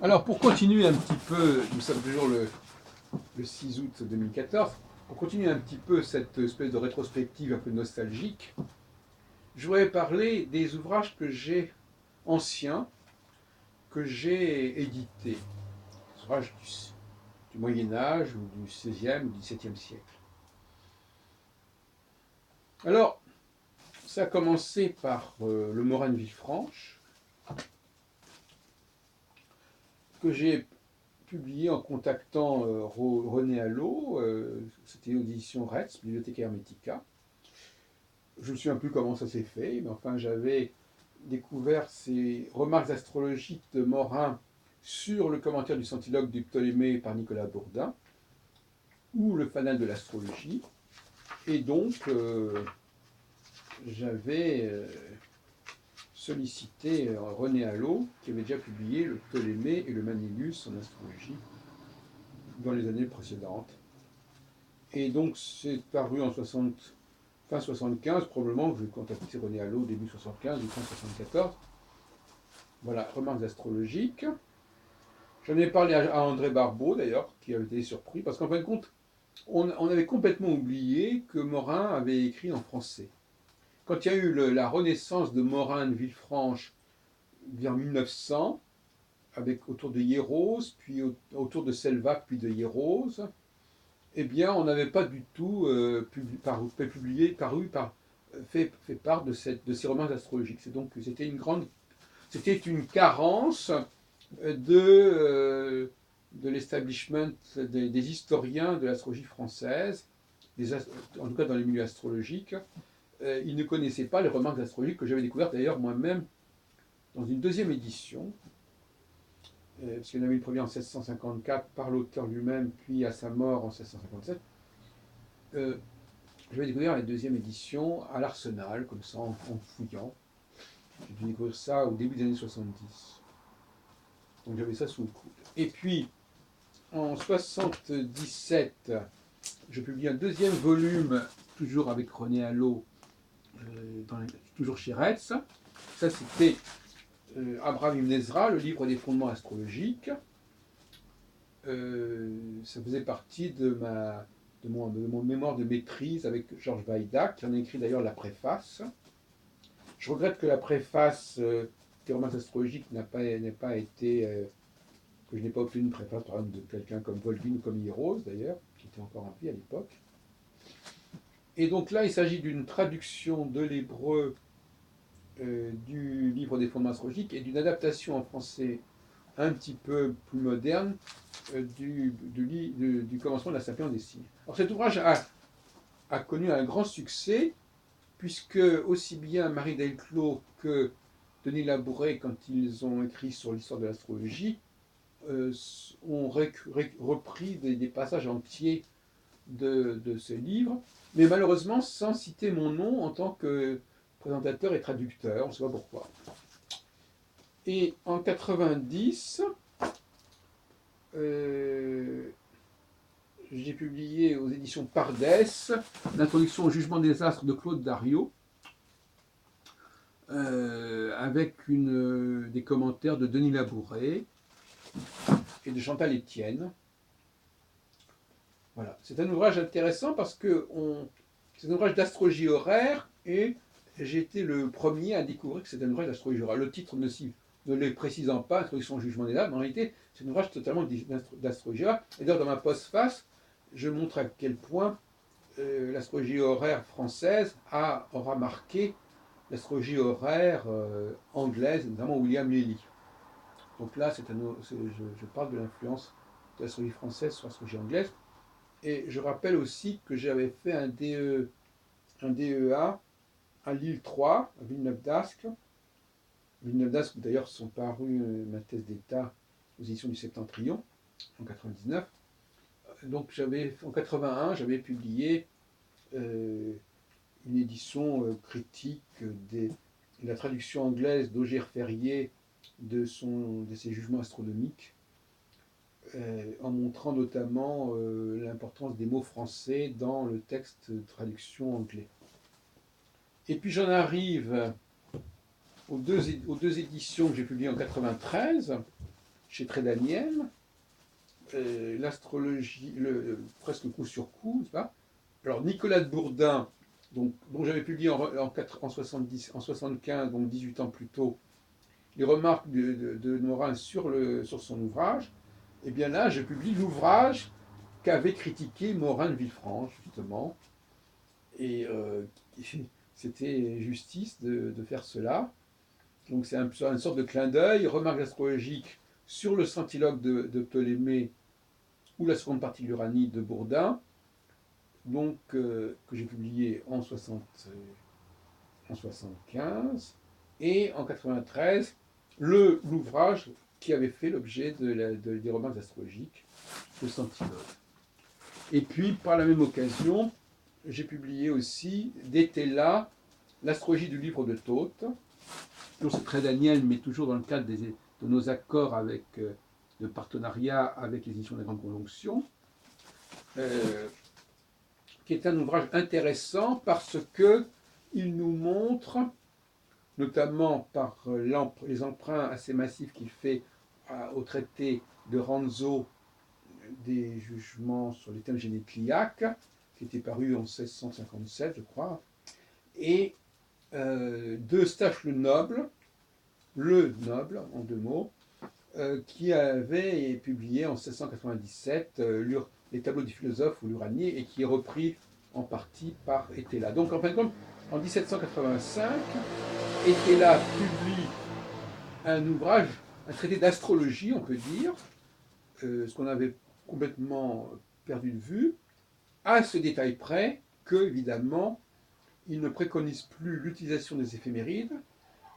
Alors, pour continuer un petit peu, nous sommes toujours le 6 août 2014, pour continuer un petit peu cette espèce de rétrospective un peu nostalgique, je voudrais parler des ouvrages que j'ai anciens, que j'ai édités, des ouvrages du Moyen Âge ou du 16e ou du 17e siècle. Alors, ça a commencé par le Morin de Villefranche, que j'ai publié en contactant René Allot, c'était l'édition Retz, Bibliotheca Hermetica. Je ne me souviens plus comment ça s'est fait, mais enfin j'avais découvert ces remarques astrologiques de Morin sur le commentaire du Centiloque du Ptolémée par Nicolas Bourdin, ou le fanal de l'astrologie. Et donc j'avais sollicité René Allot, qui avait déjà publié le Ptolémée et le Manilius en astrologie dans les années précédentes. Et donc c'est paru en fin 75, probablement, que j'ai contacté René Allot début 75 ou fin 74. Voilà, remarques astrologiques. J'en ai parlé à André Barbeau, d'ailleurs, qui avait été surpris, parce qu'en fin de compte, on avait complètement oublié que Morin avait écrit en français. Quand il y a eu la renaissance de Morin de Villefranche vers 1900, autour de Hieros, puis autour de Selvac, puis de Hieros, eh bien, on n'avait pas du tout fait part de ces remarques astrologiques. Donc, c'était une carence de l'establishment des historiens de l'astrologie française, en tout cas dans les milieux astrologiques. Ils ne connaissaient pas les remarques astrologiques que j'avais découvertes d'ailleurs moi-même dans une deuxième édition, parce qu'il y en avait une première en 1654 par l'auteur lui-même, puis à sa mort en 1657. Je vais découvrir la deuxième édition à l'Arsenal, comme ça, en fouillant. J'ai dû découvrir ça au début des années 70. Donc j'avais ça sous le coude. Et puis, en 77, je publie un deuxième volume, toujours avec René Allot, toujours chez Retz. Ça, c'était Abraham Ibn Ezra, le livre des fondements astrologiques. Ça faisait partie de mon mémoire de maîtrise avec Georges Vaïda, qui en a écrit d'ailleurs la préface. Je regrette que la préface des romans astrologiques n'ait pas été, que je n'ai pas obtenu une préface, par exemple, de quelqu'un comme Volvin ou comme Hieros, d'ailleurs, qui était encore en vie à l'époque. Et donc là, il s'agit d'une traduction de l'hébreu du livre des fondements astrologiques et d'une adaptation en français un petit peu plus moderne du commencement de la Sapiens des signes. Alors cet ouvrage a connu un grand succès, puisque aussi bien Marie Delclos que Denis Labouret, quand ils ont écrit sur l'histoire de l'astrologie, ont repris des passages entiers de ce livre, mais malheureusement sans citer mon nom en tant que présentateur et traducteur, on ne sait pas pourquoi. Et en 90, j'ai publié aux éditions Pardès l'introduction au jugement des astres de Claude Dario, avec des commentaires de Denis Labouret et de Chantal Estienne. Voilà. C'est un ouvrage intéressant parce que c'est un ouvrage d'astrologie horaire et j'ai été le premier à découvrir que c'est un ouvrage d'astrologie horaire. Le titre ne le précisant pas, Introduction au jugement des âmes, en réalité, c'est un ouvrage totalement d'astrologie horaire. Et d'ailleurs, dans ma postface, je montre à quel point l'astrologie horaire française aura marqué l'astrologie horaire anglaise, notamment William Lilly. Donc là, je parle de l'influence de l'astrologie française sur l'astrologie anglaise. Et je rappelle aussi que j'avais fait un DEA à Lille 3, à Villeneuve d'Ascq. Villeneuve d'Ascq, où d'ailleurs sont parues ma thèse d'État aux éditions du Septentrion, en 99. Donc en 81, j'avais publié une édition critique de la traduction anglaise d'Auger Ferrier de ses jugements astronomiques, en montrant notamment l'importance des mots français dans le texte de traduction anglais. Et puis j'en arrive aux deux éditions que j'ai publiées en 93, chez Trédaniel, l'astrologie, presque coup sur coup, n'est-ce pas? Alors Nicolas de Bourdin, dont j'avais publié en 75, donc 18 ans plus tôt, les remarques de Morin sur son ouvrage, et bien là, je publie l'ouvrage qu'avait critiqué Morin de Villefranche, justement. Et c'était justice de faire cela. Donc c'est une sorte de clin d'œil, remarques astrologiques sur le centilogue de Ptolémée ou la seconde partie de l'Uranie de Bourdin, donc que j'ai publié en 75, et en 93, l'ouvrage qui avait fait l'objet des remarques astrologiques, le centilogue. Et puis, par la même occasion, j'ai publié aussi Détela, l'astrologie du livre de Thoth. Toujours c'est très Daniel, mais toujours dans le cadre de nos accords de partenariat avec les éditions de la Grande Conjonction, qui est un ouvrage intéressant parce qu'il nous montre, notamment par les emprunts assez massifs qu'il fait au traité de Ranzo des jugements sur les thèmes génécliaques, qui était paru en 1657, je crois, et d'Eustache le Noble, en 2 mots, qui avait publié en 1697 les tableaux du philosophe ou l'Uranier, et qui est repris en partie par Étela. Donc en fin de compte, en 1785, Étela publie un ouvrage, un traité d'astrologie, on peut dire, ce qu'on avait complètement perdu de vue, à ce détail près que, évidemment, il ne préconise plus l'utilisation des éphémérides,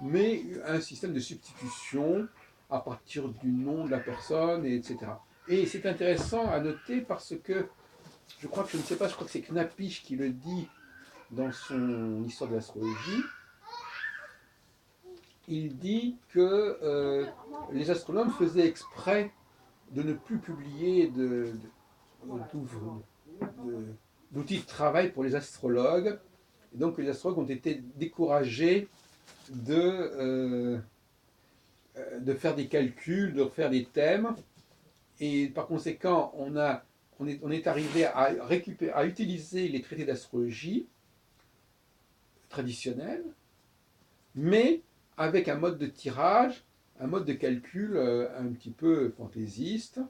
mais un système de substitution à partir du nom de la personne, etc. Et c'est intéressant à noter parce que, je crois que c'est Knapisch qui le dit dans son Histoire de l'astrologie. Il dit que les astronomes faisaient exprès de ne plus publier d'outils de travail pour les astrologues. Et donc les astrologues ont été découragés de faire des calculs, de faire des thèmes. Et par conséquent, on est arrivé à utiliser les traités d'astrologie traditionnels, mais avec un mode de tirage, un mode de calcul un petit peu fantaisiste.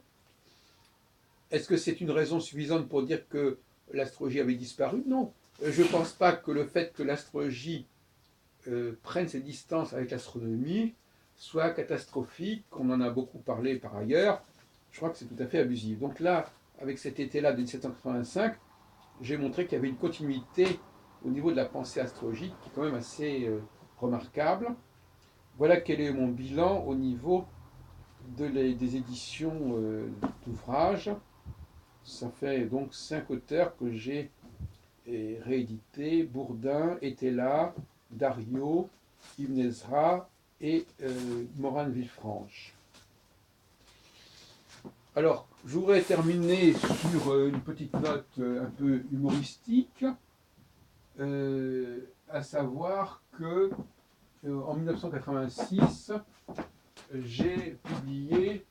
Est-ce que c'est une raison suffisante pour dire que l'astrologie avait disparu? Non. Je ne pense pas que le fait que l'astrologie prenne ses distances avec l'astronomie soit catastrophique. On en a beaucoup parlé par ailleurs. Je crois que c'est tout à fait abusif. Donc là, avec cet été-là de 1785, j'ai montré qu'il y avait une continuité au niveau de la pensée astrologique qui est quand même assez remarquable. Voilà quel est mon bilan au niveau des éditions d'ouvrages. Ça fait donc 5 auteurs que j'ai réédités: Bourdin, Étela, Dario, Ibn Ezra et Morin de Villefranche. Alors, je voudrais terminer sur une petite note un peu humoristique, à savoir que en 1986, j'ai publié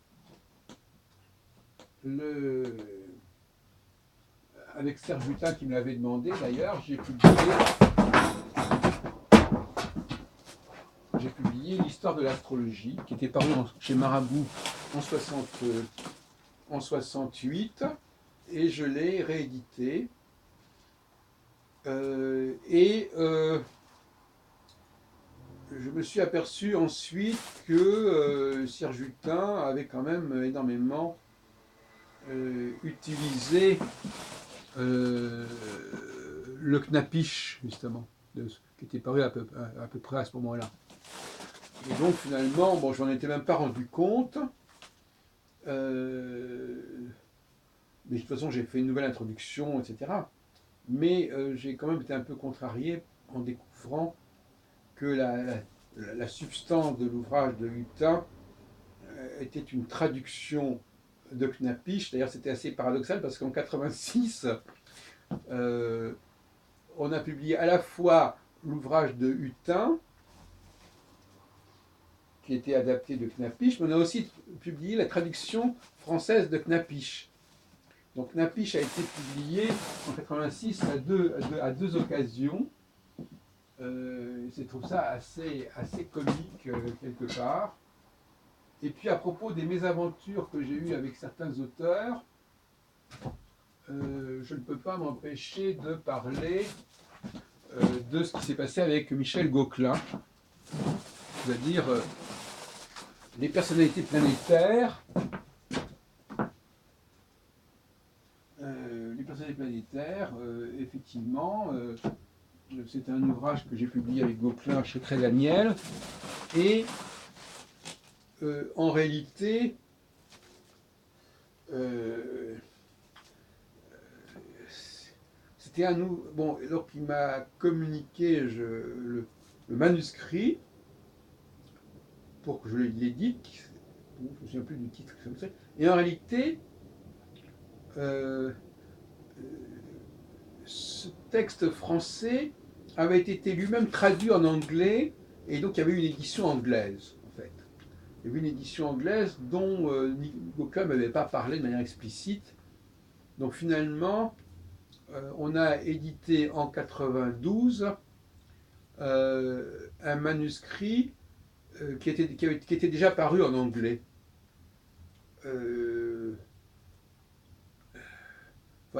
avec Serge Hutin qui me l'avait demandé d'ailleurs, j'ai publié l'histoire de l'astrologie qui était paru chez Marabout en 68, et je l'ai réédité. Je me suis aperçu ensuite que Serge Hutin avait quand même énormément utilisé le Knapisch, justement, qui était paru à peu près à ce moment-là. Et donc finalement, bon, je m'en étais même pas rendu compte. Mais de toute façon, j'ai fait une nouvelle introduction, etc. Mais j'ai quand même été un peu contrarié en découvrant que la substance de l'ouvrage de Hutin était une traduction de Knapisch. D'ailleurs, c'était assez paradoxal parce qu'en 86, on a publié à la fois l'ouvrage de Hutin, qui était adapté de Knapisch, mais on a aussi publié la traduction française de Knapisch. Donc Knapisch a été publié en 86 à deux occasions. Je trouve ça assez comique quelque part. Et puis à propos des mésaventures que j'ai eues avec certains auteurs, je ne peux pas m'empêcher de parler de ce qui s'est passé avec Michel Gauquelin, c'est-à-dire les personnalités planétaires. Les personnalités planétaires, effectivement, c'est un ouvrage que j'ai publié avec Gauquelin chez Trédaniel, et en réalité, c'était un bon, alors qu'il m'a communiqué le manuscrit pour que je l'édite, je ne me souviens plus du titre, et en réalité, ce texte français avait été lui-même traduit en anglais, et donc il y avait une édition anglaise, en fait. Il y avait une édition anglaise dont Gauquelin ne m'avait pas parlé de manière explicite. Donc finalement, on a édité en 92 un manuscrit qui était déjà paru en anglais. Enfin,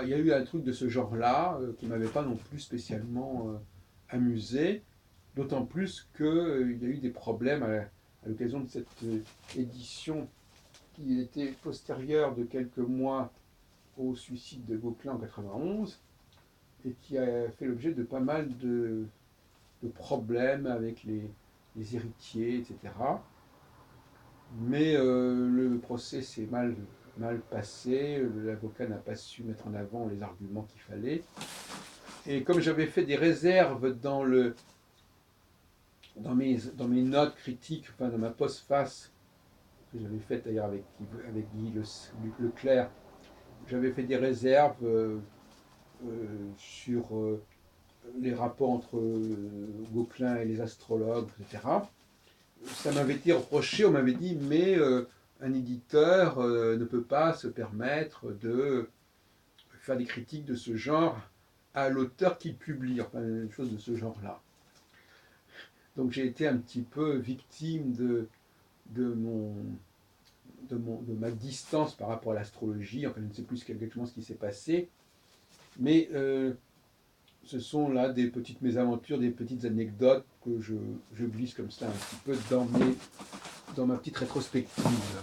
il y a eu un truc de ce genre-là qui ne m'avait pas non plus spécialement amusé, d'autant plus qu'il y a eu des problèmes à l'occasion de cette édition qui était postérieure de quelques mois au suicide de Gauquelin en 91 et qui a fait l'objet de pas mal de problèmes avec les héritiers, etc. Mais le procès s'est mal passé, l'avocat n'a pas su mettre en avant les arguments qu'il fallait. Et comme j'avais fait des réserves dans mes notes critiques, enfin dans ma postface, que j'avais faite d'ailleurs avec Guy Leclerc, j'avais fait des réserves sur les rapports entre Gauquelin et les astrologues, etc. Ça m'avait été reproché, on m'avait dit, mais un éditeur ne peut pas se permettre de faire des critiques de ce genre à l'auteur qu'il publie, enfin une chose de ce genre-là. Donc j'ai été un petit peu victime de ma distance par rapport à l'astrologie, enfin je ne sais plus exactement ce qui s'est passé, mais ce sont là des petites mésaventures, des petites anecdotes que je glisse comme ça un petit peu dans ma petite rétrospective.